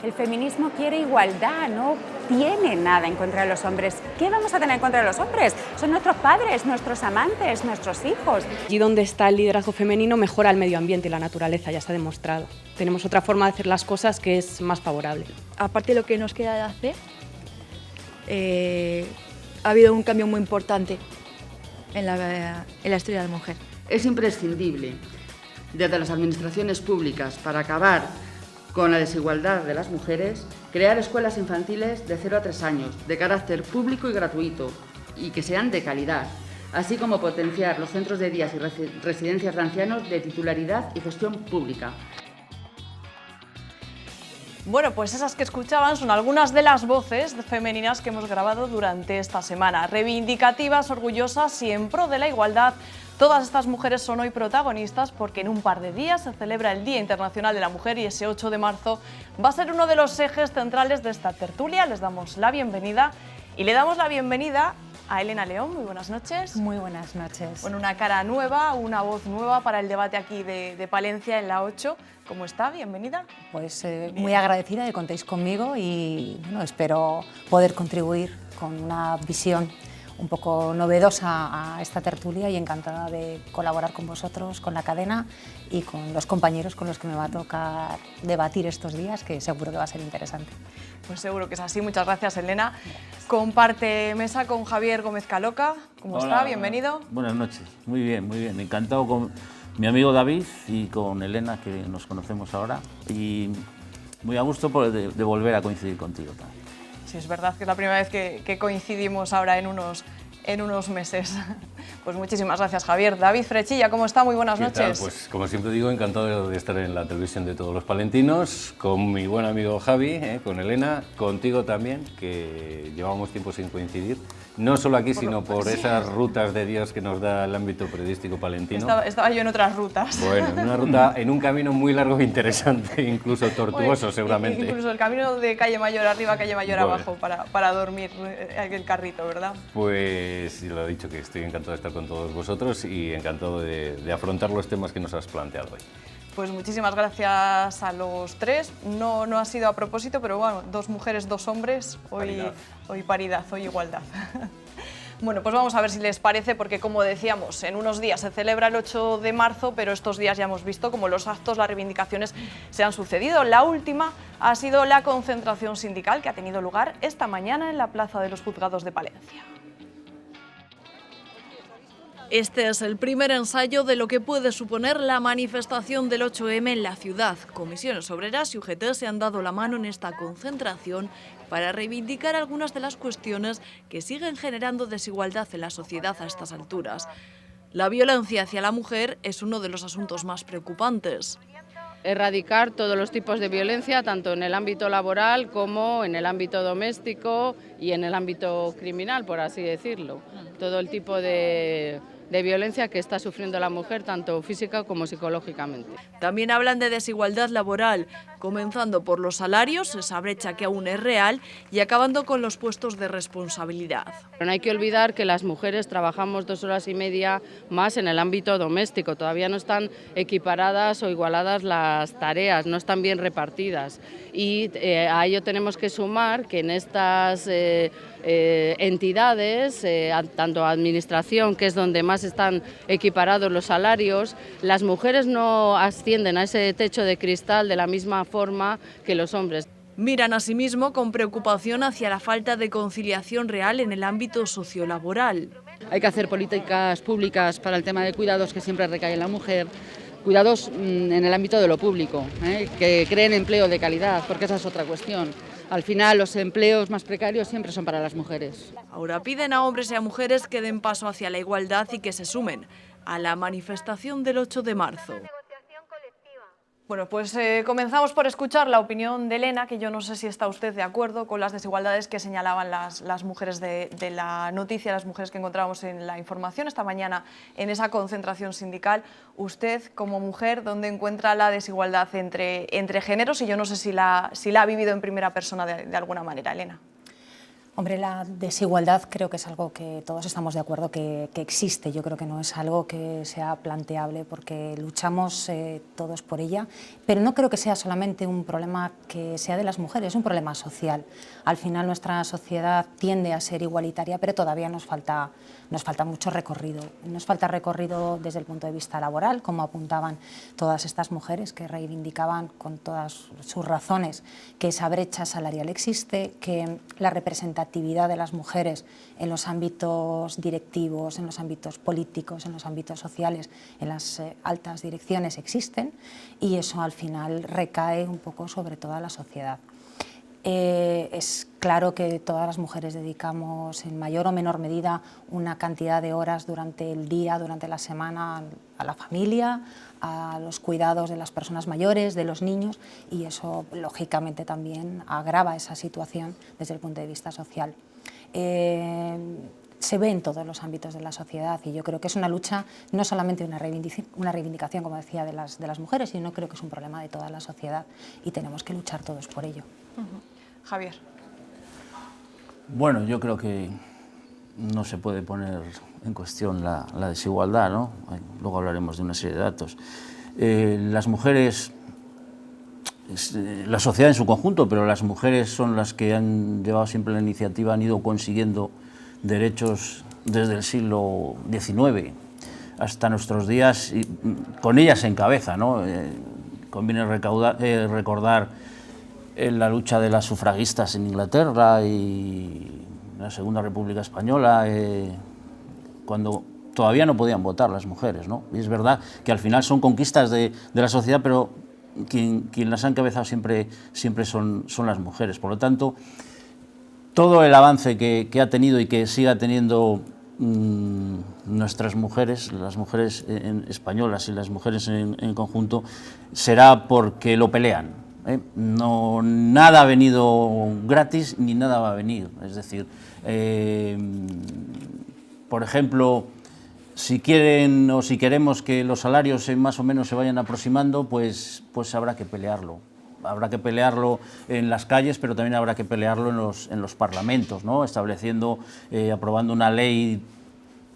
El feminismo quiere igualdad, no tiene nada en contra de los hombres. ¿Qué vamos a tener en contra de los hombres? Son nuestros padres, nuestros amantes, nuestros hijos. Allí donde está el liderazgo femenino mejora el medio ambiente y la naturaleza, ya está demostrado. Tenemos otra forma de hacer las cosas que es más favorable. Aparte de lo que nos queda de hacer, ha habido un cambio muy importante en la historia de la mujer. Es imprescindible, desde las administraciones públicas, para acabar con la desigualdad de las mujeres, crear escuelas infantiles de 0 a 3 años, de carácter público y gratuito, y que sean de calidad, así como potenciar los centros de días y residencias de ancianos de titularidad y gestión pública. Bueno, pues esas que escuchaban son algunas de las voces femeninas que hemos grabado durante esta semana. Reivindicativas, orgullosas y en pro de la igualdad. Todas estas mujeres son hoy protagonistas porque en un par de días se celebra el Día Internacional de la Mujer y ese 8 de marzo va a ser uno de los ejes centrales de esta tertulia. Les damos la bienvenida y le damos la bienvenida a Elena León. Muy buenas noches. Muy buenas noches. Bueno, una cara nueva, una voz nueva para el debate aquí de Palencia en la 8. ¿Cómo está? Bienvenida. Pues muy agradecida de que contéis conmigo y bueno, espero poder contribuir con una visión un poco novedosa a esta tertulia y encantada de colaborar con vosotros, con la cadena y con los compañeros con los que me va a tocar debatir estos días, que seguro que va a ser interesante. Pues seguro que es así. Muchas gracias, Elena. Comparte mesa con Javier Gómez Caloca. ¿Cómo está? Bienvenido. Buenas noches. Muy bien, muy bien. Encantado con mi amigo David y con Elena, que nos conocemos ahora. Y muy a gusto de volver a coincidir contigo también. Sí, es verdad que es la primera vez que coincidimos ahora en unos meses. Pues muchísimas gracias, Javier. David Frechilla, ¿cómo está? Muy buenas noches. Pues como siempre digo, encantado de estar en la televisión de todos los palentinos, con mi buen amigo Javi, con Elena, contigo también, que llevamos tiempo sin coincidir, no solo aquí, sino por esas rutas de Dios que nos da el ámbito periodístico palentino. Estaba yo en otras rutas. Bueno, en una ruta, en un camino muy largo e interesante, incluso tortuoso seguramente. Incluso el camino de Calle Mayor arriba, Calle Mayor abajo, para dormir el carrito, ¿verdad? Pues lo he dicho, que estoy encantado de estar con todos vosotros y encantado de afrontar los temas que nos has planteado hoy. Pues muchísimas gracias a los tres. No ha sido a propósito, pero bueno, 2 mujeres, 2 hombres, hoy paridad, hoy igualdad. Bueno, pues vamos a ver si les parece, porque como decíamos, en unos días se celebra el 8 de marzo, pero estos días ya hemos visto cómo los actos, las reivindicaciones se han sucedido. La última ha sido la concentración sindical que ha tenido lugar esta mañana en la Plaza de los Juzgados de Palencia. Este es el primer ensayo de lo que puede suponer la manifestación del 8M en la ciudad. Comisiones obreras y UGT se han dado la mano en esta concentración para reivindicar algunas de las cuestiones que siguen generando desigualdad en la sociedad a estas alturas. La violencia hacia la mujer es uno de los asuntos más preocupantes. Erradicar todos los tipos de violencia, tanto en el ámbito laboral como en el ámbito doméstico y en el ámbito criminal, por así decirlo. Todo el tipo de violencia que está sufriendo la mujer, tanto física como psicológicamente. También hablan de desigualdad laboral, comenzando por los salarios, esa brecha que aún es real, y acabando con los puestos de responsabilidad. Pero no hay que olvidar que las mujeres trabajamos 2 horas y media más en el ámbito doméstico, todavía no están equiparadas o igualadas las tareas, no están bien repartidas. Y a ello tenemos que sumar que en estas entidades, tanto administración, que es donde más están equiparados los salarios, las mujeres no ascienden a ese techo de cristal de la misma forma que los hombres. Miran asimismo con preocupación hacia la falta de conciliación real en el ámbito sociolaboral. Hay que hacer políticas públicas para el tema de cuidados que siempre recae en la mujer, cuidados en el ámbito de lo público, que creen empleo de calidad, porque esa es otra cuestión. Al final, los empleos más precarios siempre son para las mujeres. Ahora piden a hombres y a mujeres que den paso hacia la igualdad y que se sumen a la manifestación del 8 de marzo. Bueno, pues comenzamos por escuchar la opinión de Elena, que yo no sé si está usted de acuerdo con las desigualdades que señalaban las mujeres de la noticia, las mujeres que encontrábamos en la información esta mañana en esa concentración sindical. Usted, como mujer, ¿dónde encuentra la desigualdad entre géneros? Y yo no sé si la ha vivido en primera persona de alguna manera, Elena. Hombre, la desigualdad creo que es algo que todos estamos de acuerdo que existe. Yo creo que no es algo que sea planteable porque luchamos todos por ella, pero no creo que sea solamente un problema que sea de las mujeres, es un problema social. Al final nuestra sociedad tiende a ser igualitaria, pero todavía nos falta mucho recorrido. Nos falta recorrido desde el punto de vista laboral, como apuntaban todas estas mujeres que reivindicaban con todas sus razones que esa brecha salarial existe, que la representación de las mujeres en los ámbitos directivos, en los ámbitos políticos, en los ámbitos sociales, en las altas direcciones existen y eso al final recae un poco sobre toda la sociedad. Es claro que todas las mujeres dedicamos en mayor o menor medida una cantidad de horas durante el día, durante la semana a la familia, a los cuidados de las personas mayores, de los niños y eso lógicamente también agrava esa situación desde el punto de vista social. Se ve en todos los ámbitos de la sociedad y yo creo que es una lucha, no solamente una reivindicación, como decía, de las mujeres, sino creo que es un problema de toda la sociedad y tenemos que luchar todos por ello. Javier. Bueno, yo creo que no se puede poner en cuestión la desigualdad, ¿no? Luego hablaremos de una serie de datos. Las mujeres, la sociedad en su conjunto, pero las mujeres son las que han llevado siempre la iniciativa, han ido consiguiendo derechos desde el siglo XIX hasta nuestros días, y con ellas en cabeza, ¿no? Conviene recordar la lucha de las sufragistas en Inglaterra y la Segunda República Española, cuando todavía no podían votar las mujeres, ¿no? Y es verdad que al final son conquistas de la sociedad, pero quien las ha encabezado siempre son las mujeres. Por lo tanto, todo el avance que ha tenido y que siga teniendo nuestras mujeres, las mujeres españolas y las mujeres en conjunto, será porque lo pelean. No, nada ha venido gratis ni nada va a venir. Es decir, por ejemplo, si quieren o si queremos que los salarios más o menos se vayan aproximando, pues habrá que pelearlo. Habrá que pelearlo en las calles, pero también habrá que pelearlo en los parlamentos, ¿no? Estableciendo, aprobando una ley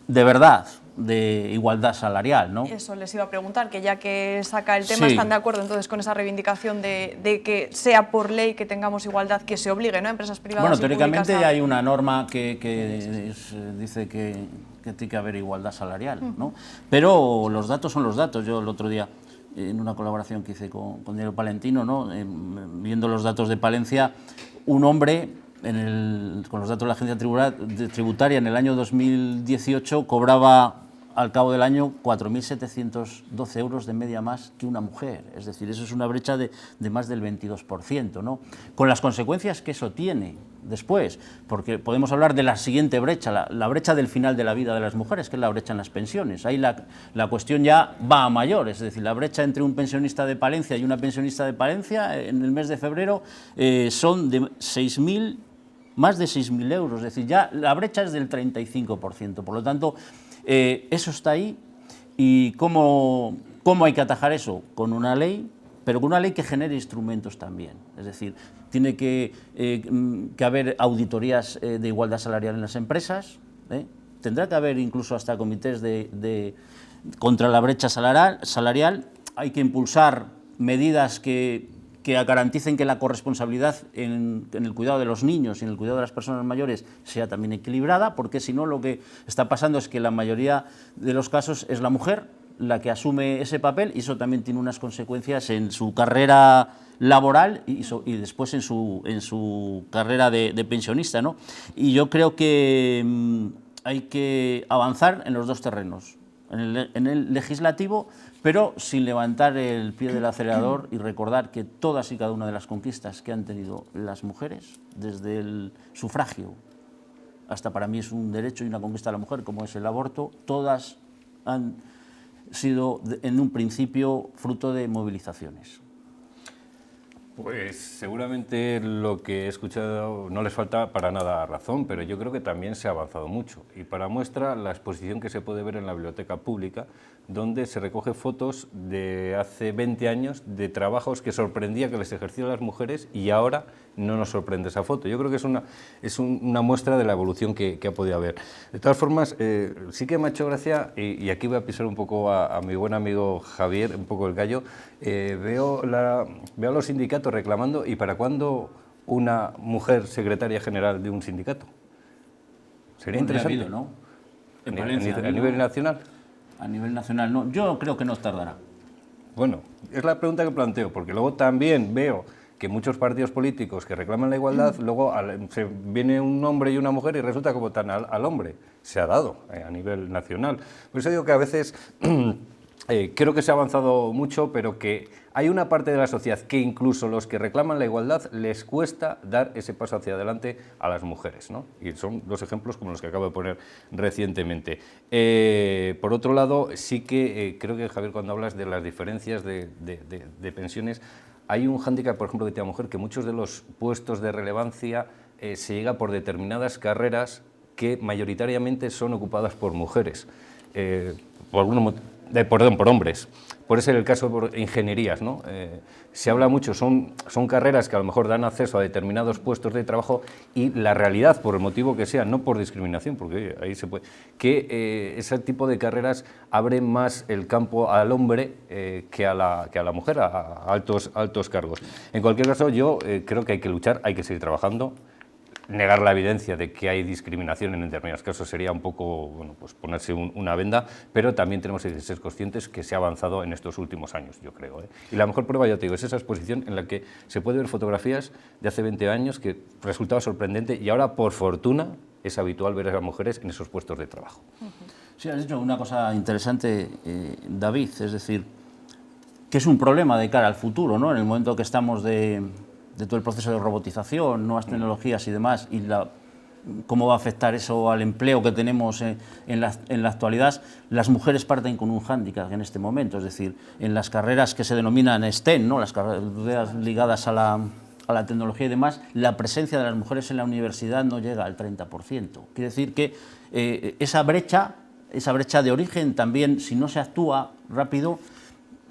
de verdad, de igualdad salarial, ¿no? Eso les iba a preguntar, que ya que saca el tema, Sí. ¿están de acuerdo entonces con esa reivindicación de que sea por ley que tengamos igualdad, que se obligue, ¿no?, a empresas privadas? Bueno, y teóricamente públicas hay una norma que dice que tiene que haber igualdad salarial, ¿no? Pero los datos son los datos. Yo el otro día, en una colaboración que hice con Diario Palentino, ¿no?, viendo los datos de Palencia, un hombre, con los datos de la agencia tributaria, en el año 2018 cobraba al cabo del año 4.712 euros de media más que una mujer. Es decir, eso es una brecha de más del 22%, ¿no? Con las consecuencias que eso tiene después, porque podemos hablar de la siguiente brecha, la brecha del final de la vida de las mujeres, que es la brecha en las pensiones. Ahí la cuestión ya va a mayor, es decir, la brecha entre un pensionista de Palencia y una pensionista de Palencia en el mes de febrero son de más de 6.000 euros, es decir, ya la brecha es del 35%, por lo tanto, eso está ahí. ¿Y cómo hay que atajar eso? Con una ley, pero con una ley que genere instrumentos también. Es decir, tiene que haber auditorías de igualdad salarial en las empresas, tendrá que haber incluso hasta comités contra la brecha salarial. Hay que impulsar medidas que garanticen que la corresponsabilidad en el cuidado de los niños y en el cuidado de las personas mayores sea también equilibrada, porque si no lo que está pasando es que la mayoría de los casos es la mujer la que asume ese papel y eso también tiene unas consecuencias en su carrera laboral y después en su carrera de pensionista, ¿no? Y yo creo que hay que avanzar en los dos terrenos, en el legislativo, pero sin levantar el pie del acelerador y recordar que todas y cada una de las conquistas que han tenido las mujeres, desde el sufragio hasta, para mí es un derecho y una conquista de la mujer, como es el aborto, todas han sido en un principio fruto de movilizaciones. Pues seguramente lo que he escuchado no les falta para nada razón, pero yo creo que también se ha avanzado mucho. Y para muestra la exposición que se puede ver en la biblioteca pública, donde se recoge fotos de hace 20 años de trabajos que sorprendía que les ejercían las mujeres y ahora no nos sorprende esa foto. Yo creo que es una muestra de la evolución que ha podido haber. De todas formas, sí que me ha hecho gracia, y aquí voy a pisar un poco a mi buen amigo Javier, un poco el gallo, veo a los sindicatos reclamando, ¿y para cuándo una mujer secretaria general de un sindicato? Sería interesante. Ha habido, ¿no? ¿A nivel nacional? A nivel nacional no, yo creo que no tardará. Bueno, es la pregunta que planteo, porque luego también veo que muchos partidos políticos que reclaman la igualdad, luego se viene un hombre y una mujer y resulta que votan al hombre. Se ha dado a nivel nacional. Por eso digo que a veces creo que se ha avanzado mucho, pero que hay una parte de la sociedad que incluso los que reclaman la igualdad les cuesta dar ese paso hacia adelante a las mujeres, ¿no? Y son dos ejemplos como los que acabo de poner recientemente. Por otro lado, sí que creo que, Javier, cuando hablas de las diferencias de pensiones, hay un hándicap, por ejemplo, que tiene la mujer, que muchos de los puestos de relevancia se llega por determinadas carreras que mayoritariamente son ocupadas por mujeres, por hombres. Puede ser el caso por ingenierías, ¿no? Se habla mucho, son carreras que a lo mejor dan acceso a determinados puestos de trabajo y la realidad, por el motivo que sea, no por discriminación, porque ahí se puede, que ese tipo de carreras abren más el campo al hombre que a la mujer, a altos cargos. En cualquier caso, yo creo que hay que luchar, hay que seguir trabajando. Negar la evidencia de que hay discriminación en determinados casos sería un poco, bueno, pues ponerse una venda, pero también tenemos que ser conscientes que se ha avanzado en estos últimos años, yo creo. Y la mejor prueba, ya te digo, es esa exposición en la que se puede ver fotografías de hace 20 años que resultaba sorprendente y ahora, por fortuna, es habitual ver a las mujeres en esos puestos de trabajo. Sí, has dicho una cosa interesante, David, es decir, que es un problema de cara al futuro, ¿no? En el momento que estamos de todo el proceso de robotización, nuevas tecnologías y demás, y cómo va a afectar eso al empleo que tenemos en la actualidad, las mujeres parten con un hándicap en este momento, es decir, en las carreras que se denominan STEM, ¿no? Las carreras ligadas a la tecnología y demás, la presencia de las mujeres en la universidad no llega al 30%. Quiere decir que esa brecha de origen también, si no se actúa rápido,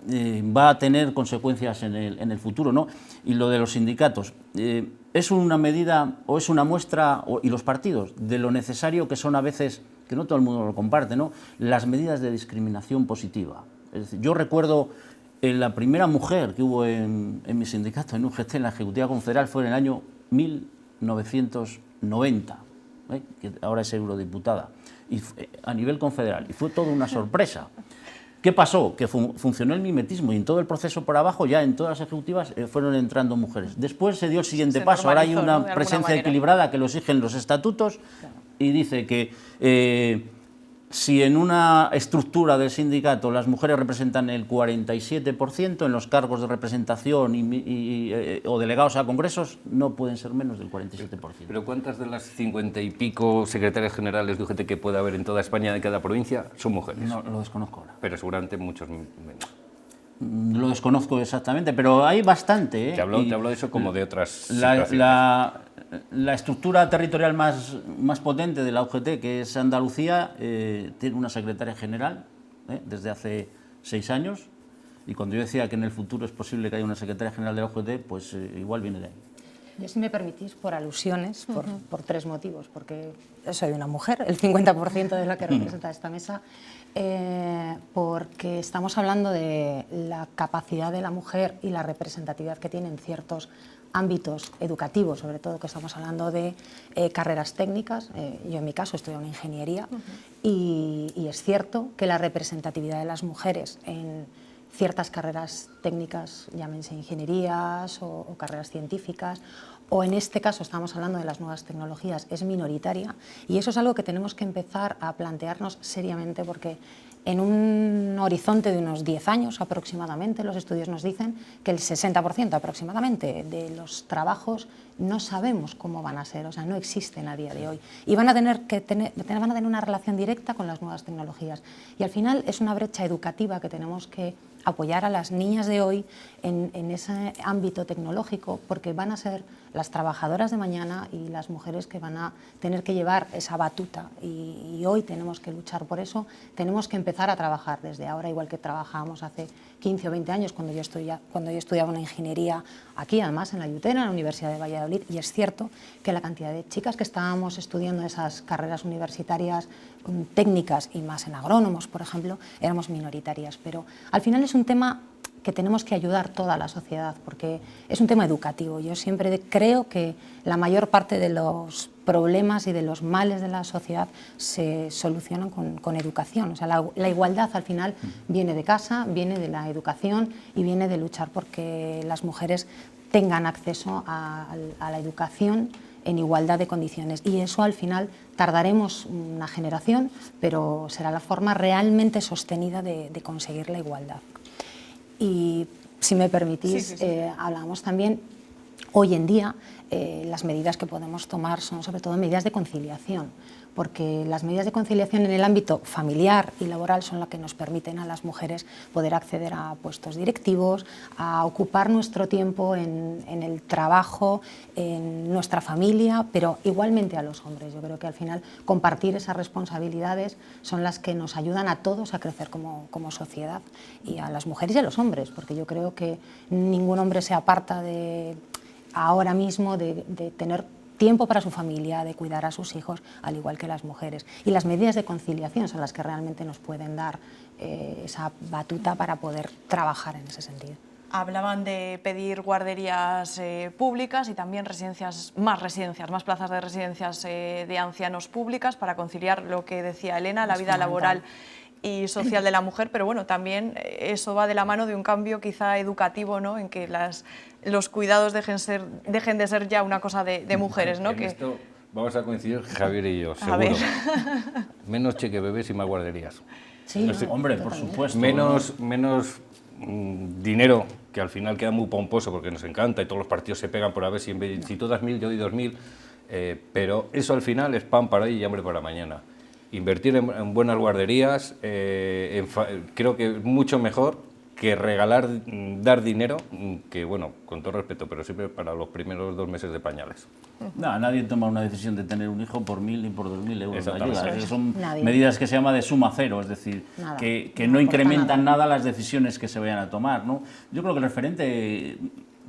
va a tener consecuencias en el futuro, ¿no? Y lo de los sindicatos, es una medida o es una muestra, y los partidos, de lo necesario que son a veces, que no todo el mundo lo comparte, ¿no?, las medidas de discriminación positiva. Es decir, yo recuerdo la primera mujer que hubo en mi sindicato, en UGT, en la Ejecutiva Confederal, fue en el año 1990, que ahora es eurodiputada, y a nivel confederal, y fue toda una sorpresa. ¿Qué pasó? Que funcionó el mimetismo y en todo el proceso por abajo, ya en todas las ejecutivas, fueron entrando mujeres. Después se dio el siguiente paso, ahora hay una presencia equilibrada que lo exigen los estatutos y dice que si en una estructura del sindicato las mujeres representan el 47% en los cargos de representación o delegados a congresos, no pueden ser menos del 47%. ¿Pero cuántas de las 50 y pico secretarias generales de UGT que puede haber en toda España, de cada provincia, son mujeres? No, lo desconozco ahora. Pero seguramente muchos menos. Lo desconozco exactamente, pero hay bastante. Te hablo de eso como de otras situaciones. La estructura territorial más potente de la UGT, que es Andalucía, tiene una secretaria general desde hace 6 años, y cuando yo decía que en el futuro es posible que haya una secretaria general de la UGT, pues igual viene de ahí. Yo, si me permitís, por alusiones, por 3 motivos, porque soy una mujer, el 50% de la que representa esta mesa, porque estamos hablando de la capacidad de la mujer y la representatividad que tiene en ciertos ámbitos educativos, sobre todo que estamos hablando de carreras técnicas. Yo en mi caso estudié una ingeniería y es cierto que la representatividad de las mujeres en ciertas carreras técnicas, llámense ingenierías o carreras científicas, o en este caso estamos hablando de las nuevas tecnologías, es minoritaria, y eso es algo que tenemos que empezar a plantearnos seriamente, porque en un horizonte de unos 10 años aproximadamente, los estudios nos dicen que el 60% aproximadamente de los trabajos no sabemos cómo van a ser, o sea, no existen a día de hoy, y van a tener una relación directa con las nuevas tecnologías, y al final es una brecha educativa que tenemos que apoyar a las niñas de hoy en ese ámbito tecnológico, porque van a ser las trabajadoras de mañana y las mujeres que van a tener que llevar esa batuta, y hoy tenemos que luchar por eso. Tenemos que empezar a trabajar desde ahora, igual que trabajábamos hace 15 o 20 años cuando yo estudiaba una ingeniería aquí, además en la UTEN, en la Universidad de Valladolid, y es cierto que la cantidad de chicas que estábamos estudiando esas carreras universitarias técnicas y más en agrónomos, por ejemplo, éramos minoritarias, pero al final es un tema que tenemos que ayudar toda la sociedad, porque es un tema educativo. Yo siempre creo que la mayor parte de los problemas y de los males de la sociedad se solucionan con educación. O sea, la igualdad al final viene de casa, viene de la educación y viene de luchar porque las mujeres tengan acceso a la educación en igualdad de condiciones, y eso al final tardaremos una generación, pero será la forma realmente sostenida de conseguir la igualdad. Y si me permitís, hablamos también, hoy en día, las medidas que podemos tomar son sobre todo medidas de conciliación, porque las medidas de conciliación en el ámbito familiar y laboral son las que nos permiten a las mujeres poder acceder a puestos directivos, a ocupar nuestro tiempo en el trabajo, en nuestra familia, pero igualmente a los hombres. Yo creo que al final compartir esas responsabilidades son las que nos ayudan a todos a crecer como sociedad, y a las mujeres y a los hombres, porque yo creo que ningún hombre se aparta ahora mismo de tener tiempo para su familia, de cuidar a sus hijos, al igual que las mujeres. Y las medidas de conciliación son las que realmente nos pueden dar esa batuta para poder trabajar en ese sentido. Hablaban de pedir guarderías públicas y también más plazas de residencias de ancianos públicas para conciliar lo que decía Elena, la vida laboral y social de la mujer, pero bueno, también eso va de la mano de un cambio quizá educativo, ¿no?, en que los cuidados dejen de ser ya una cosa de mujeres, ¿no? En esto vamos a coincidir Javier y yo, seguro. Menos cheque bebés y más guarderías. Sí, no sé, hombre, por supuesto. Menos dinero, que al final queda muy pomposo porque nos encanta y todos los partidos se pegan por a ver si tú das 1.000, yo doy 2.000, pero eso al final es pan para hoy y hambre para mañana. Invertir en buenas guarderías creo que es mucho mejor que dar dinero, que bueno, con todo respeto, pero siempre para los primeros 2 meses de pañales. No, nadie toma una decisión de tener un hijo por 1.000 ni por 2.000 euros de ayuda. Son nadie. Medidas que se llama de suma cero, es decir, que no incrementan nada las decisiones que se vayan a tomar, ¿no? Yo creo que el referente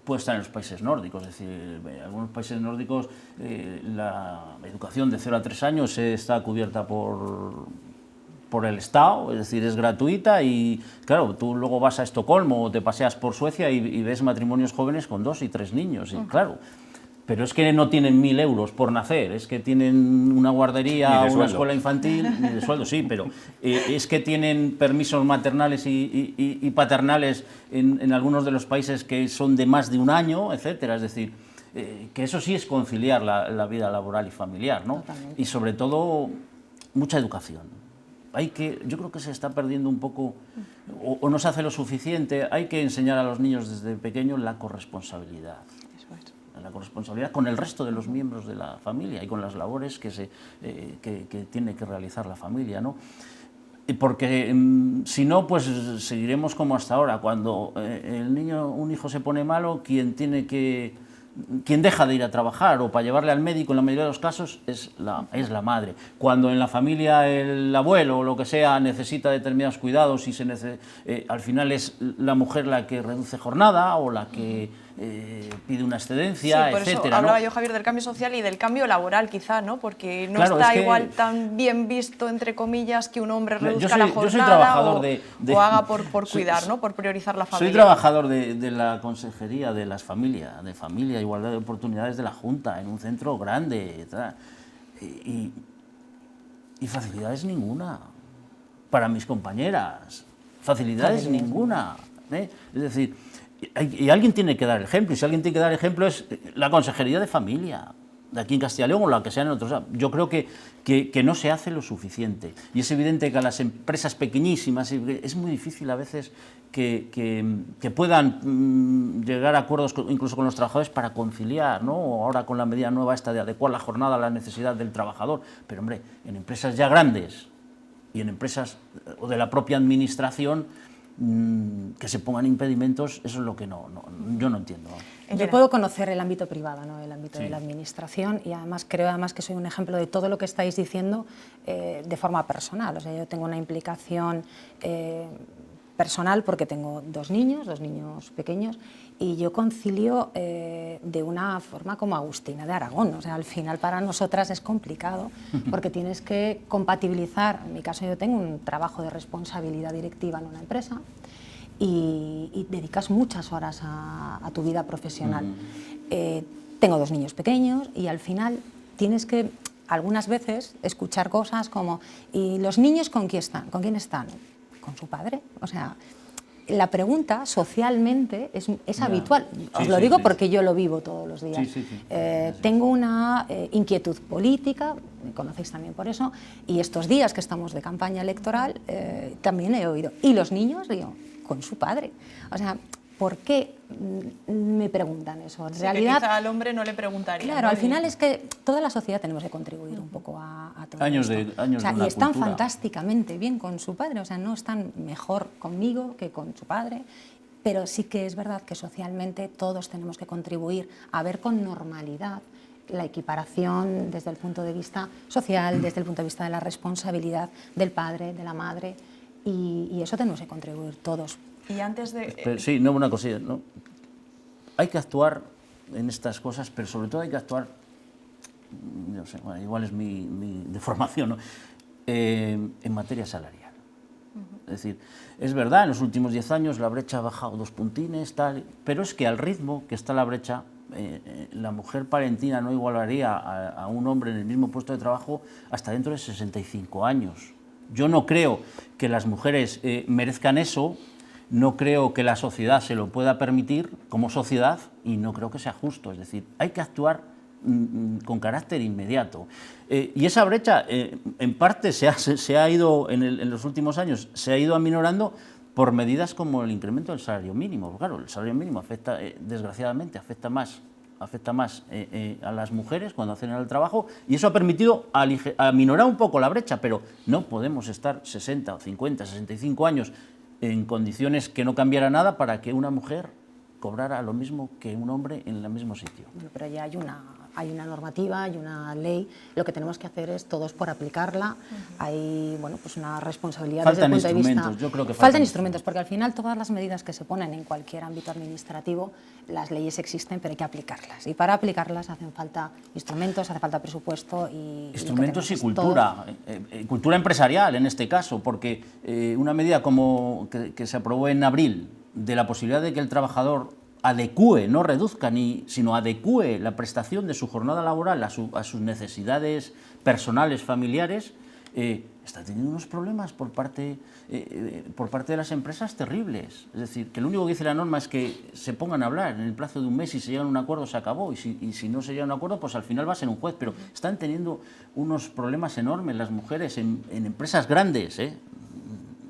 puede estar en los países nórdicos, es decir, en algunos países nórdicos la educación de 0 a 3 años está cubierta por el Estado, es decir, es gratuita, y claro, tú luego vas a Estocolmo o te paseas por Suecia y ves matrimonios jóvenes con 2 y 3 niños, y claro, pero es que no tienen 1.000 euros por nacer, es que tienen una guardería, una escuela infantil, ni de sueldo, sí, pero es que tienen permisos maternales y paternales en algunos de los países que son de más de 1 año, etcétera, es decir, que eso sí es conciliar la vida laboral y familiar, ¿no? Y sobre todo, mucha educación. Yo creo que se está perdiendo un poco, o no se hace lo suficiente. Hay que enseñar a los niños desde pequeños la corresponsabilidad. La corresponsabilidad con el resto de los miembros de la familia y con las labores que tiene que realizar la familia, ¿no? Porque si no, pues seguiremos como hasta ahora. Cuando un hijo se pone malo, quien deja de ir a trabajar o para llevarle al médico en la mayoría de los casos es la madre. Cuando en la familia el abuelo o lo que sea necesita determinados cuidados y al final es la mujer la que reduce jornada o la que pide una excedencia, sí, por etcétera. Eso hablaba yo, Javier, del cambio social y del cambio laboral, quizá, ¿no? Porque no está igual tan bien visto, entre comillas, que un hombre reduzca la jornada o haga por cuidar, ¿no? Por priorizar la familia. Soy trabajador de la Consejería de las Familias, de Familia e Igualdad de Oportunidades de la Junta, en un centro grande, y facilidades ninguna para mis compañeras, facilidades ninguna, ¿eh? Es decir, y alguien tiene que dar el ejemplo, y si alguien tiene que dar el ejemplo es la Consejería de Familia, de aquí en Castilla y León o la que sea en otros. Yo creo que no se hace lo suficiente, y es evidente que a las empresas pequeñísimas es muy difícil a veces que puedan llegar a acuerdos incluso con los trabajadores para conciliar, ¿no? Ahora con la medida nueva esta de adecuar la jornada a la necesidad del trabajador, pero hombre, en empresas ya grandes y en empresas o de la propia administración, que se pongan impedimentos, eso es lo que yo no entiendo. Yo puedo conocer el ámbito privado, ¿no? El ámbito Sí. de la administración, y además creo que soy un ejemplo de todo lo que estáis diciendo de forma personal. O sea, yo tengo una implicación personal porque tengo dos niños pequeños, y yo concilio de una forma como Agustina de Aragón. O sea, al final para nosotras es complicado porque tienes que compatibilizar. En mi caso yo tengo un trabajo de responsabilidad directiva en una empresa y dedicas muchas horas a tu vida profesional. Tengo dos niños pequeños y al final tienes que algunas veces escuchar cosas como ¿y los niños con quién están? ¿Con quién están? Con su padre. O sea, la pregunta socialmente es habitual. Os lo digo porque yo lo vivo todos los días. Tengo una inquietud política, me conocéis también por eso, y estos días que estamos de campaña electoral también he oído. ¿Y los niños? Digo, con su padre. O sea, ¿por qué me preguntan eso? En realidad, que quizá al hombre no le preguntaría. Claro, al final es que toda la sociedad tenemos que contribuir un poco a todo años esto. De o sea, una y están cultura. fantásticamente bien con su padre, o sea, no están mejor conmigo que con su padre, pero sí que es verdad que socialmente todos tenemos que contribuir a ver con normalidad la equiparación desde el punto de vista social, desde el punto de vista de la responsabilidad del padre, de la madre, y eso tenemos que contribuir todos. Y antes de... Pero, sí, no, una cosilla, ¿no? Hay que actuar en estas cosas, pero sobre todo hay que actuar, no sé, bueno, igual es mi deformación, ¿no? En materia salarial. Es decir, es verdad, en los últimos 10 años la brecha ha bajado 2 puntines, tal, pero es que al ritmo que está la brecha, la mujer palentina no igualaría a un hombre en el mismo puesto de trabajo hasta dentro de 65 años. Yo no creo que las mujeres merezcan eso. No creo que la sociedad se lo pueda permitir como sociedad y no creo que sea justo. Es decir, hay que actuar con carácter inmediato. Y esa brecha, en parte, se ha ido, en los últimos años, se ha ido aminorando por medidas como el incremento del salario mínimo. Claro, el salario mínimo afecta, desgraciadamente, afecta más a las mujeres cuando hacen el trabajo, y eso ha permitido aminorar un poco la brecha, pero no podemos estar 60, 50, 65 años en condiciones que no cambiara nada para que una mujer cobrara lo mismo que un hombre en el mismo sitio. Bueno, pero ya hay una normativa, hay una ley, lo que tenemos que hacer es todos por aplicarla. Hay, bueno, pues una responsabilidad desde el punto de vista... Yo creo que faltan instrumentos, porque al final todas las medidas que se ponen en cualquier ámbito administrativo, las leyes existen, pero hay que aplicarlas. Y para aplicarlas hacen falta instrumentos, hace falta presupuesto y... Instrumentos y cultura, cultura empresarial en este caso, porque una medida como que se aprobó en abril, de la posibilidad de que el trabajador adecúe, no reduzca, sino adecúe la prestación de su jornada laboral a sus necesidades personales, familiares, está teniendo unos problemas por parte de las empresas terribles. Es decir, que lo único que dice la norma es que se pongan a hablar en el plazo de un mes, y si llega a un acuerdo se acabó, y si no se llega a un acuerdo, pues al final va a ser un juez. Pero están teniendo unos problemas enormes las mujeres en empresas grandes,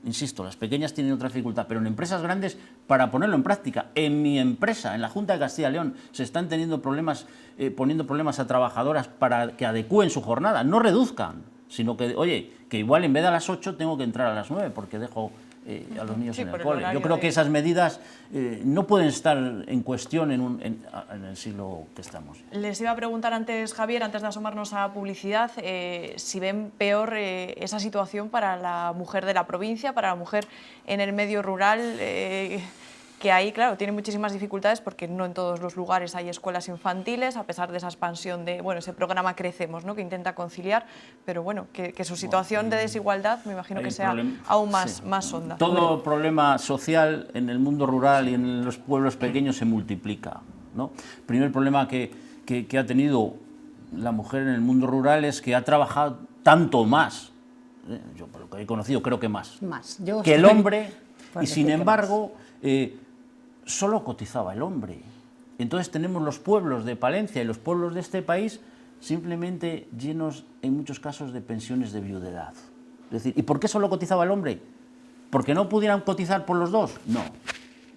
insisto, las pequeñas tienen otra dificultad, pero en empresas grandes, para ponerlo en práctica, en mi empresa, en la Junta de Castilla y León, se están teniendo problemas, poniendo problemas a trabajadoras para que adecúen su jornada, no reduzcan, sino que, oye, que igual en vez de a las 8 tengo que entrar a las 9 porque dejo a los niños en el cole. Yo creo que esas medidas no pueden estar en cuestión en el siglo que estamos. Les iba a preguntar antes, Javier, antes de asomarnos a publicidad, si ven peor esa situación para la mujer de la provincia, para la mujer en el medio rural, que ahí, claro, tiene muchísimas dificultades porque no en todos los lugares hay escuelas infantiles, a pesar de esa expansión de, bueno, ese programa Crecemos, ¿no?, que intenta conciliar, pero bueno, que su situación de desigualdad me imagino que sea aún más honda. Todo problema social en el mundo rural y en los pueblos pequeños se multiplica, ¿no? El primer problema que ha tenido la mujer en el mundo rural es que ha trabajado tanto más, yo por lo que he conocido creo que más que el hombre, y sin embargo solo cotizaba el hombre. Entonces tenemos los pueblos de Palencia y los pueblos de este país simplemente llenos en muchos casos de pensiones de viudedad. Es decir, ¿y por qué solo cotizaba el hombre? ¿Porque no pudieran cotizar por los dos? No,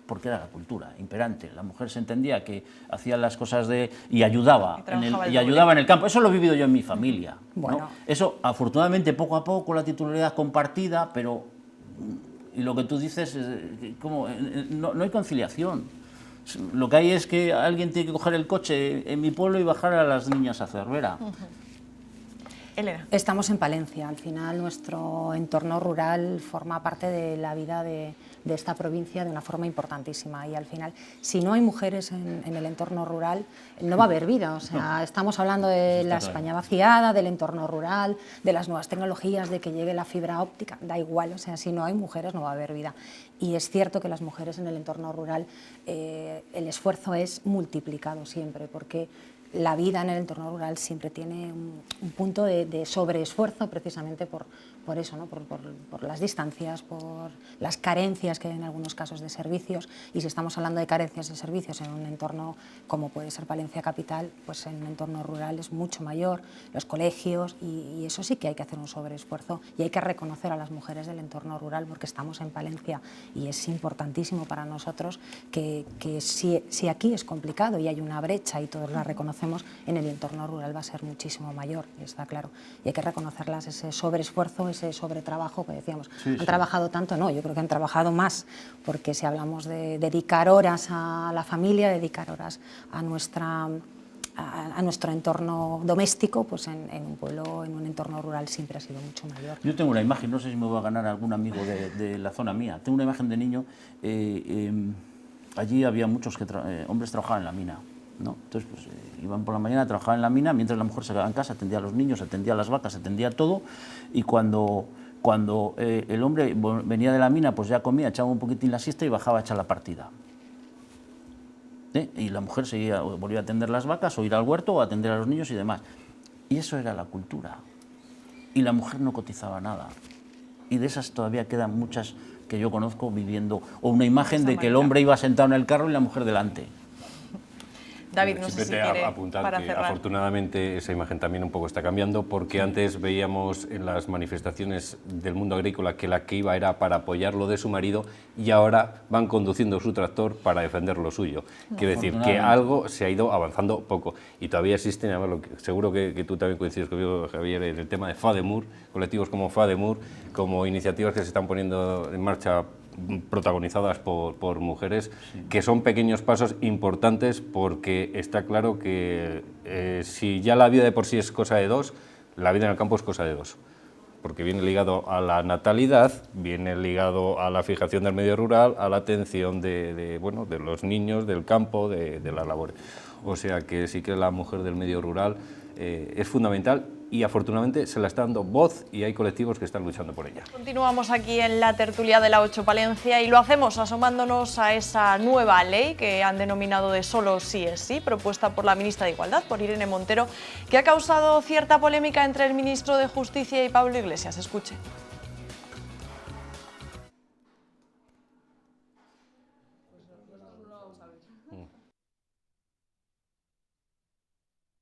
porque era la cultura imperante. La mujer se entendía que hacía las cosas y ayudaba en el campo. Eso lo he vivido yo en mi familia, ¿no? Eso, afortunadamente, poco a poco, la titularidad compartida, pero Y lo que tú dices, no hay conciliación. Lo que hay es que alguien tiene que coger el coche en mi pueblo y bajar a las niñas a Cervera. Elena. Estamos en Palencia. Al final nuestro entorno rural forma parte de la vida de esta provincia de una forma importantísima, y al final, si no hay mujeres en el entorno rural, no va a haber vida. O sea, estamos hablando de la España vaciada, del entorno rural, de las nuevas tecnologías, de que llegue la fibra óptica, da igual. O sea, si no hay mujeres no va a haber vida. Y es cierto que las mujeres en el entorno rural, el esfuerzo es multiplicado siempre, porque la vida en el entorno rural siempre tiene un punto de sobreesfuerzo, precisamente por eso, ¿no? por las distancias, por las carencias que hay en algunos casos de servicios. Y si estamos hablando de carencias de servicios en un entorno como puede ser Palencia capital, pues en un entorno rural es mucho mayor, los colegios, y eso sí que hay que hacer un sobreesfuerzo, y hay que reconocer a las mujeres del entorno rural, porque estamos en Palencia y es importantísimo para nosotros que si aquí es complicado y hay una brecha y todos la reconocemos, en el entorno rural va a ser muchísimo mayor, está claro, y hay que reconocerlas ese sobreesfuerzo, ese sobretrabajo que decíamos. ¿Han trabajado tanto? No, yo creo que han trabajado más, porque si hablamos de dedicar horas a la familia, dedicar horas a nuestro entorno doméstico, pues en un pueblo, en un entorno rural siempre ha sido mucho mayor. Yo tengo una imagen, no sé si me va a ganar algún amigo de la zona mía, tengo una imagen de niño, allí había muchos hombres trabajaban en la mina, ¿no? Entonces pues, iban por la mañana a trabajar en la mina, mientras la mujer se quedaba en casa, atendía a los niños, atendía a las vacas, atendía a todo, y cuando el hombre venía de la mina, pues ya comía, echaba un poquitín la siesta y bajaba a echar la partida. Y la mujer volvía a atender las vacas, o ir al huerto, o atender a los niños y demás. Y eso era la cultura. Y la mujer no cotizaba nada. Y de esas todavía quedan muchas que yo conozco viviendo. O una imagen de que el hombre iba sentado en el carro y la mujer delante. David, no sé si quiere apuntar para que cerrar. Afortunadamente esa imagen también un poco está cambiando, porque antes veíamos en las manifestaciones del mundo agrícola que la que iba era para apoyar lo de su marido, y ahora van conduciendo su tractor para defender lo suyo. Quiere decir que algo se ha ido avanzando poco, y todavía existen, seguro que tú también coincides conmigo, Javier, en el tema de FADEMUR, colectivos como FADEMUR, como iniciativas que se están poniendo en marcha protagonizadas por mujeres, que son pequeños pasos importantes, porque está claro que si ya la vida de por sí es cosa de dos, la vida en el campo es cosa de dos, porque viene ligado a la natalidad, viene ligado a la fijación del medio rural, a la atención de los niños, del campo, de la labor. O sea que sí que la mujer del medio rural es fundamental, y afortunadamente se la está dando voz, y hay colectivos que están luchando por ella. Continuamos aquí en la tertulia de la 8 Palencia, y lo hacemos asomándonos a esa nueva ley que han denominado de Solo sí es sí, propuesta por la ministra de Igualdad, por Irene Montero, que ha causado cierta polémica entre el ministro de Justicia y Pablo Iglesias. Escuche.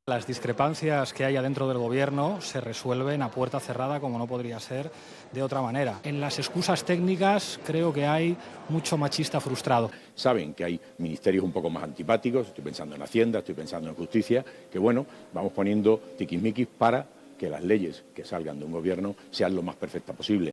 Las discrepancias que haya dentro del Gobierno se resuelven a puerta cerrada, como no podría ser de otra manera. En las excusas técnicas creo que hay mucho machista frustrado. Saben que hay ministerios un poco más antipáticos, estoy pensando en Hacienda, estoy pensando en Justicia, que bueno, vamos poniendo tiquismiquis para que las leyes que salgan de un Gobierno sean lo más perfectas posible.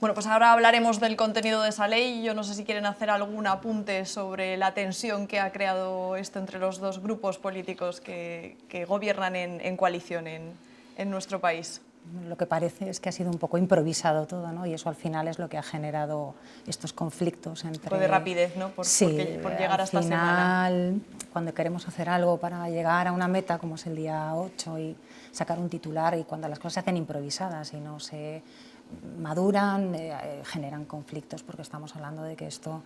Bueno, pues ahora hablaremos del contenido de esa ley. Yo no sé si quieren hacer algún apunte sobre la tensión que ha creado esto entre los dos grupos políticos que gobiernan en coalición en nuestro país. Lo que parece es que ha sido un poco improvisado todo, ¿no? Y eso al final es lo que ha generado estos conflictos entre... Un poco de rapidez, ¿no? Por llegar a esta semana. Al final, cuando queremos hacer algo para llegar a una meta, como es el día 8, y sacar un titular, y cuando las cosas se hacen improvisadas y no se maduran, generan conflictos, porque estamos hablando de que esto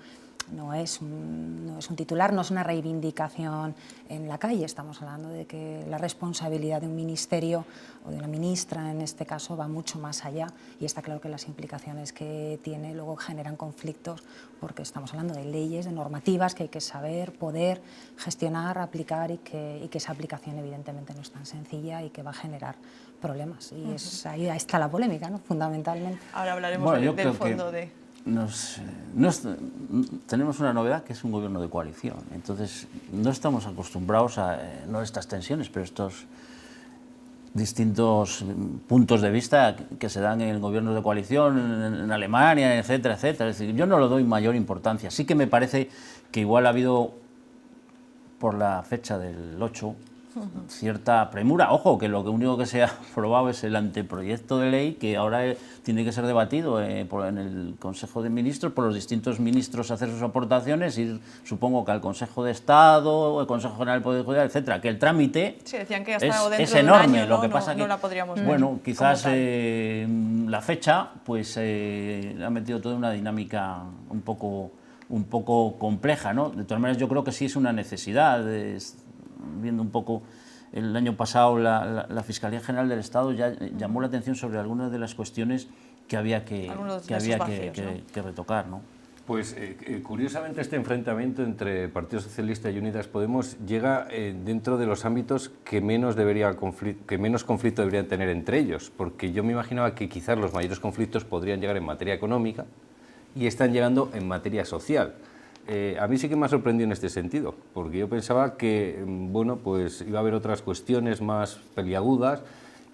no es un titular, no es una reivindicación en la calle, estamos hablando de que la responsabilidad de un ministerio o de una ministra en este caso va mucho más allá, y está claro que las implicaciones que tiene luego generan conflictos, porque estamos hablando de leyes, de normativas que hay que saber, poder gestionar, aplicar, y que esa aplicación evidentemente no es tan sencilla y que va a generar problemas, y ahí está la polémica, ¿no? Fundamentalmente. Ahora hablaremos del fondo de... Tenemos una novedad, que es un gobierno de coalición, entonces no estamos acostumbrados a no estas tensiones, pero distintos puntos de vista que se dan en gobiernos de coalición, en Alemania, etcétera, etcétera. Es decir, yo no lo doy mayor importancia. Sí que me parece que igual ha habido, por la fecha del 8, cierta premura. Ojo, que lo único que se ha aprobado es el anteproyecto de ley que ahora tiene que ser debatido en el Consejo de Ministros, por los distintos ministros hacer sus aportaciones, ir, supongo que al Consejo de Estado, el Consejo General del Poder Judicial, etcétera, que el trámite sí, decían que hasta es enorme. De un año, lo que pasa no que, la podríamos bueno, quizás la fecha pues ha metido toda una dinámica un poco compleja, ¿no? De todas maneras, yo creo que sí es una necesidad. Viendo un poco, el año pasado la Fiscalía General del Estado ya llamó la atención sobre algunas de las cuestiones que había que retocar, ¿no? Pues curiosamente este enfrentamiento entre Partido Socialista y Unidas Podemos llega dentro de los ámbitos que menos conflicto deberían tener entre ellos, porque yo me imaginaba que quizás los mayores conflictos podrían llegar en materia económica y están llegando en materia social. A mí sí que me ha sorprendido en este sentido, porque yo pensaba que bueno, pues iba a haber otras cuestiones más peliagudas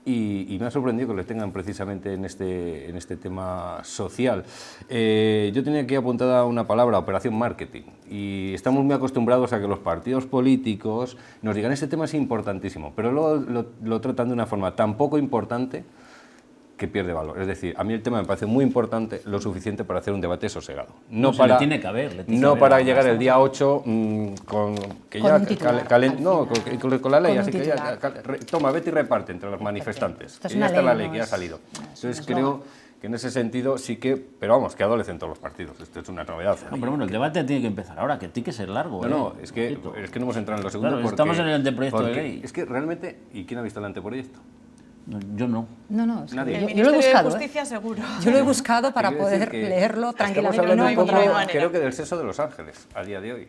y me ha sorprendido que le tengan precisamente en este tema social. Yo tenía aquí apuntada una palabra, operación marketing, y estamos muy acostumbrados a que los partidos políticos nos digan este tema es importantísimo, pero luego lo tratan de una forma tan poco importante que pierde valor. Es decir, a mí el tema me parece muy importante, lo suficiente para hacer un debate sosegado. No le para, tiene que haber, para llegar el día 8 con la ley, así que ya, toma, vete y reparte entre los manifestantes. Que ya está la ley, que ya ha salido. Entonces creo que en ese sentido sí que, pero vamos, que adolecen todos los partidos. Esto es una novedad. No, pero bueno, el debate tiene que empezar ahora, que tiene que ser largo. No, es que no hemos entrado en lo segundo. Claro, estamos en el anteproyecto de ley. Es que realmente, ¿y quién ha visto el anteproyecto? Yo no. No, nadie. Yo lo he buscado. De Justicia, seguro. Yo lo he buscado para poder leerlo tranquilamente. Estamos hablando un poco, creo que del sexo de los ángeles, a día de hoy.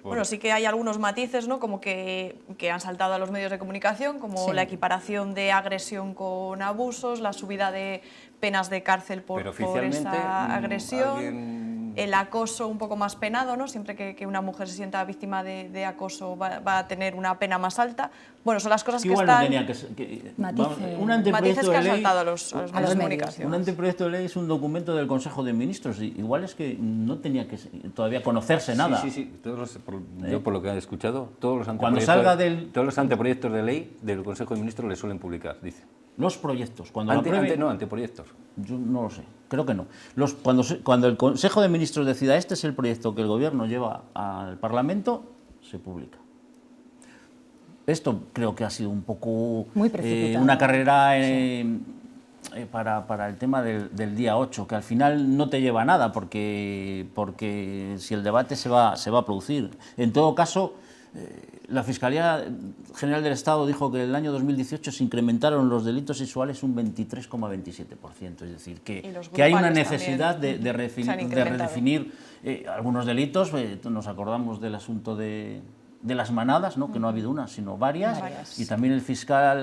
Bueno, sí que hay algunos matices, ¿no? Como que han saltado a los medios de comunicación, como la equiparación de agresión con abusos, la subida de penas de cárcel por esa agresión, el acoso un poco más penado, ¿no? Siempre que una mujer se sienta víctima de acoso va a tener una pena más alta. Bueno, son las cosas que igual están... No tenía matices que han saltado a los medios de comunicación. Un anteproyecto de ley es un documento del Consejo de Ministros, igual es que no tenía que todavía conocerse nada. Sí. Yo por lo que he escuchado, todos los anteproyectos de ley del Consejo de Ministros le suelen publicar, dice. Los proyectos, cuando anteproyectos. Yo no lo sé, creo que no. Cuando el Consejo de Ministros decida este es el proyecto que el Gobierno lleva al Parlamento, se publica. Esto creo que ha sido un poco una carrera para el tema del día 8, que al final no te lleva a nada, porque si el debate se va a producir. En todo caso, la Fiscalía General del Estado dijo que en el año 2018 se incrementaron los delitos sexuales un 23,27%, es decir, que hay una necesidad de redefinir algunos delitos. Nos acordamos del asunto de las manadas, ¿no? Que no ha habido una, sino varias. Y también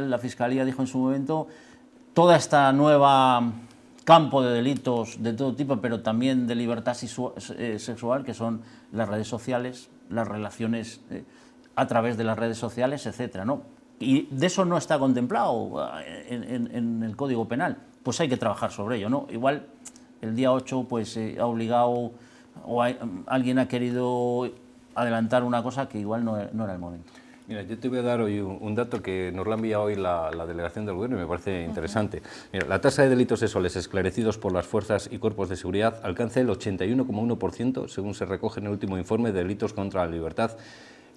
la Fiscalía dijo en su momento toda esta nueva campo de delitos de todo tipo, pero también de libertad sexual, que son las redes sociales, las relaciones a través de las redes sociales, etcétera, ¿no? Y de eso no está contemplado en el Código Penal. Pues hay que trabajar sobre ello, ¿no? Igual el día 8 pues ha obligado o alguien ha querido adelantar una cosa que igual no era el momento. Mira, yo te voy a dar hoy un dato que nos lo ha enviado hoy la delegación del Gobierno y me parece interesante. Mira, la tasa de delitos sexuales esclarecidos por las fuerzas y cuerpos de seguridad alcanza el 81,1%, según se recoge en el último informe de delitos contra la libertad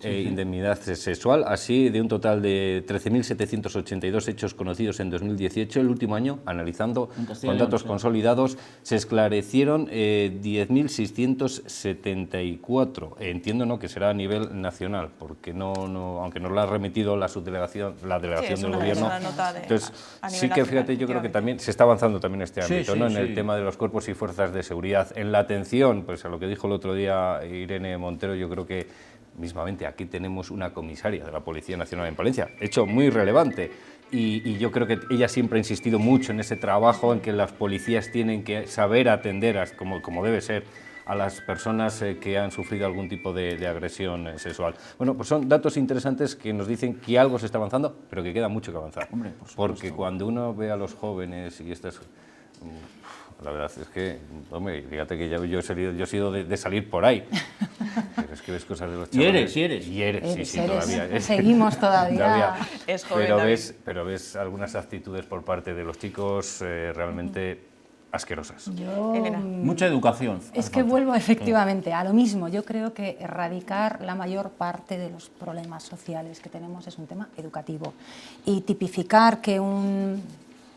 indemnidad sexual. Así, de un total de 13.782 hechos conocidos en 2018, el último año, analizando con datos consolidados, se esclarecieron 10.674. Entiendo, ¿no?, que será a nivel nacional, porque aunque nos lo ha remitido la delegación del Gobierno. Entonces, sí que fíjate, yo creo que también se está avanzando también en este ámbito, ¿no? En el tema de los cuerpos y fuerzas de seguridad. En la atención, pues a lo que dijo el otro día Irene Montero, yo creo que mismamente aquí tenemos una comisaria de la Policía Nacional en Palencia, hecho muy relevante, y yo creo que ella siempre ha insistido mucho en ese trabajo en que las policías tienen que saber atender como debe ser a las personas que han sufrido algún tipo de agresión sexual. Bueno, pues son datos interesantes que nos dicen que algo se está avanzando, pero que queda mucho que avanzar. Hombre, por supuesto. Porque cuando uno ve a los jóvenes y estas... La verdad es que, hombre, fíjate que yo he sido de salir por ahí. Pero es que ves cosas de los chavales. Y eres. Sí, todavía. Seguimos todavía. Es joven, pero ves algunas actitudes por parte de los chicos realmente asquerosas. Mucha educación. Es que vuelvo efectivamente a lo mismo. Yo creo que erradicar la mayor parte de los problemas sociales que tenemos es un tema educativo. Y tipificar que un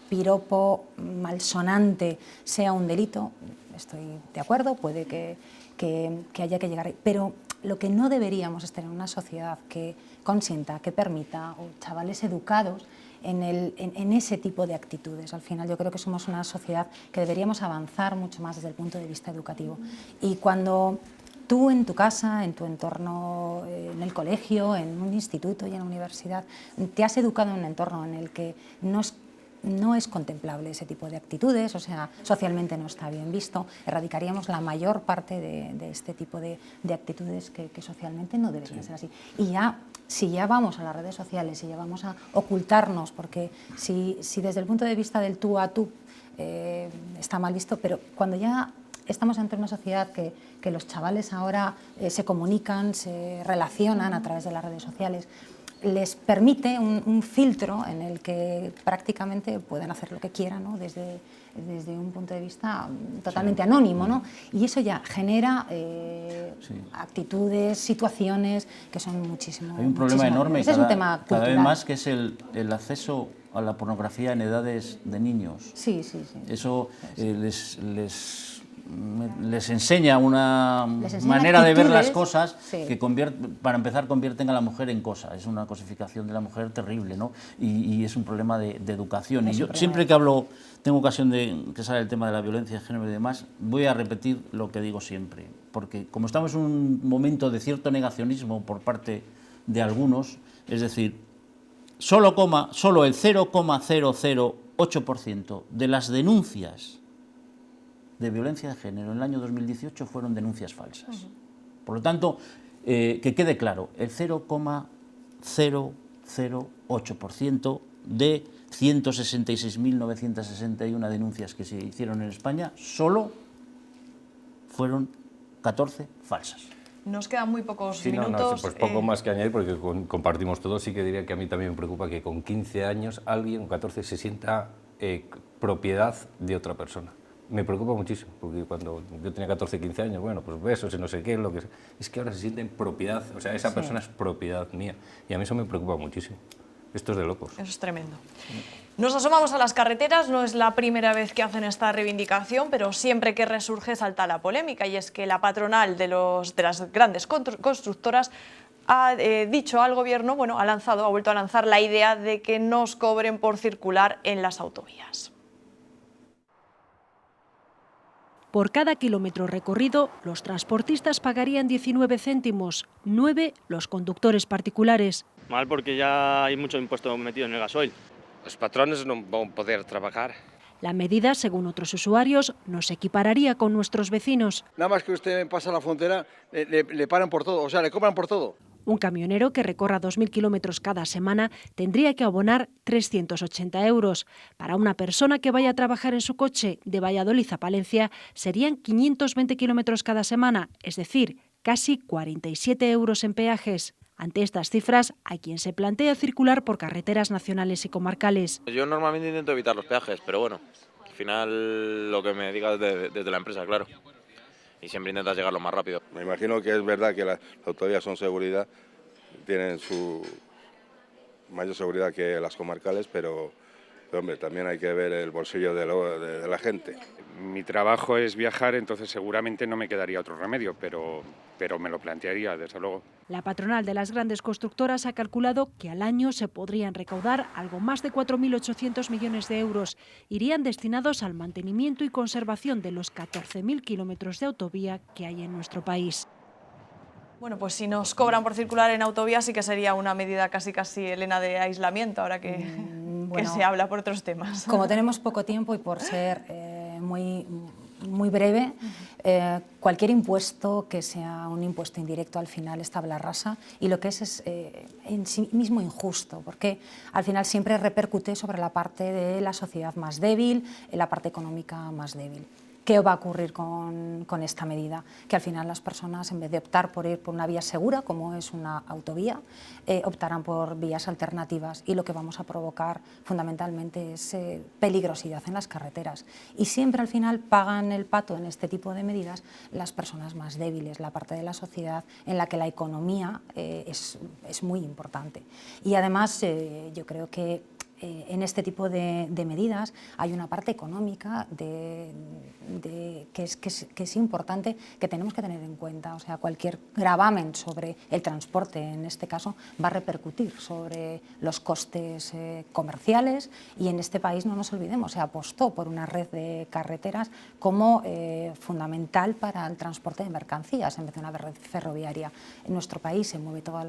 piropo malsonante sea un delito, estoy de acuerdo, puede que haya que llegar ahí, pero lo que no deberíamos es tener una sociedad que consienta, que permita, o chavales educados en ese tipo de actitudes. Al final yo creo que somos una sociedad que deberíamos avanzar mucho más desde el punto de vista educativo. Y cuando tú en tu casa, en tu entorno, en el colegio, en un instituto y en la universidad, te has educado en un entorno en el que no es contemplable ese tipo de actitudes, o sea, socialmente no está bien visto, erradicaríamos la mayor parte de este tipo de actitudes que socialmente no deberían ser así. Y ya, si ya vamos a las redes sociales, si ya vamos a ocultarnos, porque si desde el punto de vista del tú a tú está mal visto, pero cuando ya estamos ante una sociedad que los chavales ahora se comunican, se relacionan a través de las redes sociales, les permite un filtro en el que prácticamente pueden hacer lo que quieran, ¿no? desde un punto de vista totalmente anónimo, ¿no? Y eso ya genera actitudes, situaciones que son muchísimo. Hay un problema enorme Ese es un tema cultural. cada vez más, que es el acceso a la pornografía en edades de niños. Sí. Eso les enseña una manera de ver las cosas que para empezar convierten a la mujer en cosa. Es una cosificación de la mujer terrible, ¿no? Y es un problema de educación. Y yo siempre que tengo ocasión de que sale el tema de la violencia de género y demás, voy a repetir lo que digo siempre. Porque como estamos en un momento de cierto negacionismo por parte de algunos, es decir, solo el 0,008% de las denuncias de violencia de género en el año 2018 fueron denuncias falsas. Por lo tanto, que quede claro, el 0,008% de 166.961 denuncias que se hicieron en España, solo fueron 14 falsas. Nos quedan muy pocos minutos. No, pues poco más que añadir, porque compartimos todo. Sí que diría que a mí también me preocupa que con 15 años alguien, con 14, se sienta propiedad de otra persona. Me preocupa muchísimo, porque cuando yo tenía 14, 15 años, bueno, pues besos y no sé qué, es que ahora se sienten propiedad, o sea, esa persona es propiedad mía, y a mí eso me preocupa muchísimo. Esto es de locos. Eso es tremendo. Nos asomamos a las carreteras, no es la primera vez que hacen esta reivindicación, pero siempre que resurge salta la polémica, y es que la patronal de las grandes constructoras ha dicho al gobierno, bueno, ha vuelto a lanzar la idea de que nos cobren por circular en las autovías. Por cada kilómetro recorrido, los transportistas pagarían 19 céntimos, 9 los conductores particulares. Mal, porque ya hay mucho impuesto metido en el gasoil. Los patrones no van a poder trabajar. La medida, según otros usuarios, nos equipararía con nuestros vecinos. Nada más que usted pasa la frontera, le paran por todo, o sea, le cobran por todo. Un camionero que recorra 2.000 kilómetros cada semana tendría que abonar 380 euros. Para una persona que vaya a trabajar en su coche de Valladolid a Palencia serían 520 kilómetros cada semana, es decir, casi 47 euros en peajes. Ante estas cifras, hay quien se plantea circular por carreteras nacionales y comarcales. Yo normalmente intento evitar los peajes, pero bueno, al final lo que me diga desde la empresa, claro. Y siempre intentas llegar lo más rápido. Me imagino que es verdad que las autovías son seguridad, tienen su mayor seguridad que las comarcales, pero hombre, también hay que ver el bolsillo de la gente. Mi trabajo es viajar, entonces seguramente no me quedaría otro remedio, pero me lo plantearía, desde luego. La patronal de las grandes constructoras ha calculado que al año se podrían recaudar algo más de 4.800 millones de euros. Irían destinados al mantenimiento y conservación de los 14.000 kilómetros de autovía que hay en nuestro país. Bueno, pues si nos cobran por circular en autovía sí que sería una medida casi, Elena, de aislamiento, ahora que se habla por otros temas. Como tenemos poco tiempo y por ser muy muy breve. Cualquier impuesto que sea un impuesto indirecto al final es tabla rasa y lo que es en sí mismo injusto, porque al final siempre repercute sobre la parte de la sociedad más débil, en la parte económica más débil. ¿Qué va a ocurrir con esta medida? Que al final las personas, en vez de optar por ir por una vía segura, como es una autovía, optarán por vías alternativas y lo que vamos a provocar fundamentalmente es peligrosidad en las carreteras. Y siempre al final pagan el pato en este tipo de medidas las personas más débiles, la parte de la sociedad en la que la economía es muy importante. Y además yo creo que en este tipo de medidas hay una parte económica que es importante, que tenemos que tener en cuenta. O sea, cualquier gravamen sobre el transporte, en este caso, va a repercutir sobre los costes comerciales y en este país, no nos olvidemos, se apostó por una red de carreteras como fundamental para el transporte de mercancías en vez de una red ferroviaria. En nuestro país se mueve toda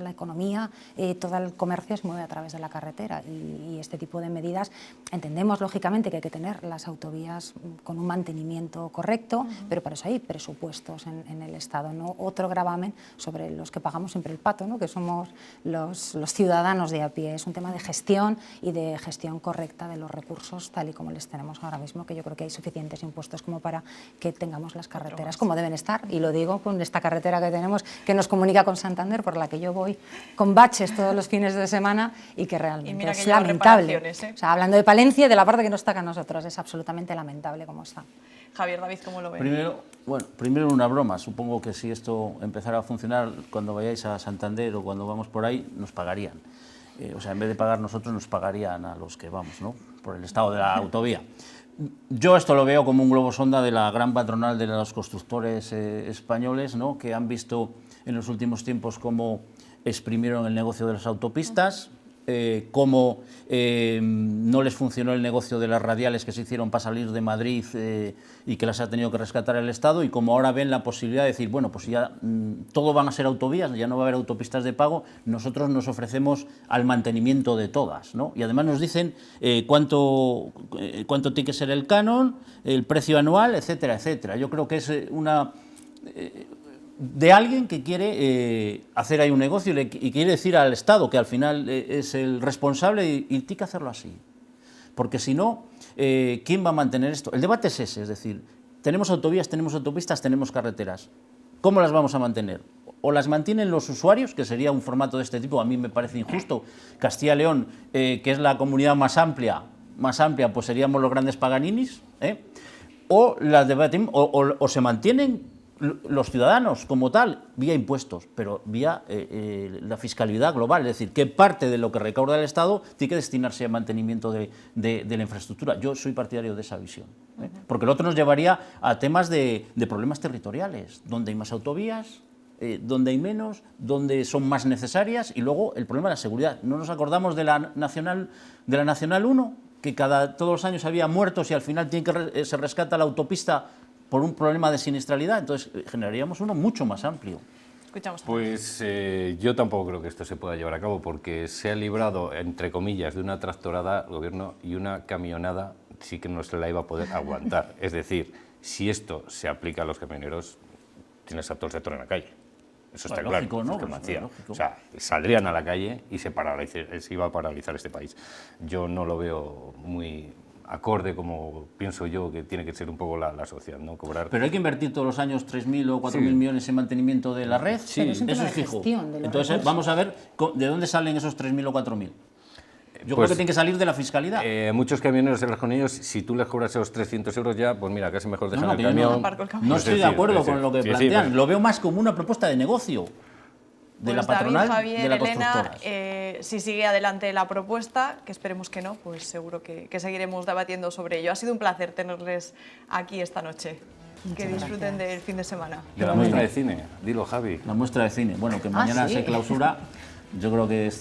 la economía, todo el comercio se mueve a través de la carretera y este tipo de medidas entendemos lógicamente que hay que tener las autovías con un mantenimiento correcto, pero para eso hay presupuestos en el Estado, no otro gravamen sobre los que pagamos siempre el pato, ¿no? Que somos los ciudadanos de a pie. Es un tema de gestión y de gestión correcta de los recursos tal y como les tenemos ahora mismo, que yo creo que hay suficientes impuestos como para que tengamos las carreteras como deben estar, y lo digo con esta carretera que tenemos que nos comunica con Santander, por la que yo voy con baches todos los fines de semana y que realmente es lamentable. O sea, hablando de Palencia y de la parte que nos toca a nosotros, es absolutamente lamentable cómo está. Javier, David, ¿cómo lo ven? Primero una broma. Supongo que si esto empezara a funcionar, cuando vayáis a Santander o cuando vamos por ahí, nos pagarían. O sea, en vez de pagar nosotros, nos pagarían a los que vamos, ¿no? Por el estado de la autovía. Yo esto lo veo como un globo sonda de la gran patronal de los constructores españoles, ¿no? Que han visto en los últimos tiempos cómo exprimieron el negocio de las autopistas, cómo no les funcionó el negocio de las radiales que se hicieron para salir de Madrid y que las ha tenido que rescatar el Estado, y como ahora ven la posibilidad de decir, bueno, pues ya todo van a ser autovías, ya no va a haber autopistas de pago, nosotros nos ofrecemos al mantenimiento de todas, ¿no? Y además nos dicen cuánto tiene que ser el canon, el precio anual, etcétera, etcétera. Yo creo que es una... de alguien que quiere hacer ahí un negocio y quiere decir al Estado que al final es el responsable y tiene que hacerlo así. Porque si no, ¿quién va a mantener esto? El debate es ese, es decir, tenemos autovías, tenemos autopistas, tenemos carreteras. ¿Cómo las vamos a mantener? O las mantienen los usuarios, que sería un formato de este tipo, a mí me parece injusto. Castilla y León, que es la comunidad más amplia, pues seríamos los grandes paganinis, o las debatimos, o se mantienen los ciudadanos como tal, vía impuestos, pero vía la fiscalidad global, es decir, que parte de lo que recauda el Estado tiene que destinarse al mantenimiento de la infraestructura. Yo soy partidario de esa visión, porque el otro nos llevaría a temas de problemas territoriales, donde hay más autovías, donde hay menos, donde son más necesarias, y luego el problema de la seguridad. ¿No nos acordamos de la Nacional 1? Que todos los años había muertos y al final se rescata la autopista por un problema de siniestralidad. Entonces generaríamos uno mucho más amplio. Escuchamos. Pues yo tampoco creo que esto se pueda llevar a cabo, porque se ha librado, entre comillas, de una tractorada el gobierno, y una camionada sí que no se la iba a poder aguantar. Es decir, si esto se aplica a los camioneros, tienes a todo el sector en la calle. Eso está claro. Lógico, ¿no? O sea, saldrían a la calle y se iba a paralizar este país. Yo no lo veo muy acorde, como pienso yo que tiene que ser un poco la sociedad, ¿no? Cobrar. Pero hay que invertir todos los años 3.000 o 4.000 millones en mantenimiento de la red. Sí, eso es fijo. Entonces vamos a ver de dónde salen esos 3.000 o 4.000. Yo creo que tiene que salir de la fiscalidad. Muchos camioneros hablas con ellos, si tú les cobras esos 300 euros ya, pues mira, casi mejor dejan el camión. No estoy de acuerdo con lo que plantean, lo veo más como una propuesta de negocio de la patronal, David, Javier, de la Elena, constructora. si sigue adelante la propuesta, que esperemos que no, pues seguro que seguiremos debatiendo sobre ello. Ha sido un placer tenerles aquí esta noche. Que disfruten del fin de semana. De la muestra de cine, dilo, Javi. La muestra de cine, bueno, que mañana se clausura. Yo creo que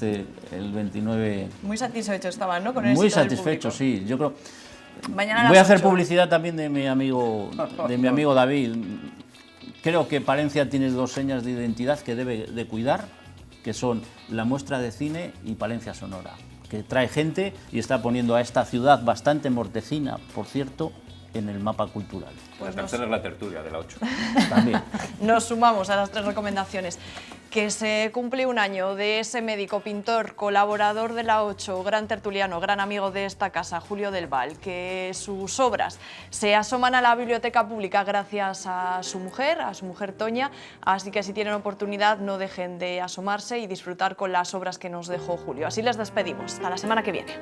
el 29... Muy satisfechos estaban, ¿no? Con el muy satisfechos, sí. Yo creo... Mañana voy a hacer publicidad también de mi amigo David. Creo que Palencia tiene dos señas de identidad que debe de cuidar, que son la muestra de cine y Palencia Sonora, que trae gente y está poniendo a esta ciudad bastante mortecina, por cierto, en el mapa cultural. Pues la tercera es la tertulia de la 8. También. Nos sumamos a las 3 recomendaciones. Que se cumple un año de ese médico, pintor, colaborador de la 8, gran tertuliano, gran amigo de esta casa, Julio del Val, que sus obras se asoman a la biblioteca pública gracias a su mujer Toña, así que si tienen oportunidad no dejen de asomarse y disfrutar con las obras que nos dejó Julio. Así les despedimos, hasta la semana que viene.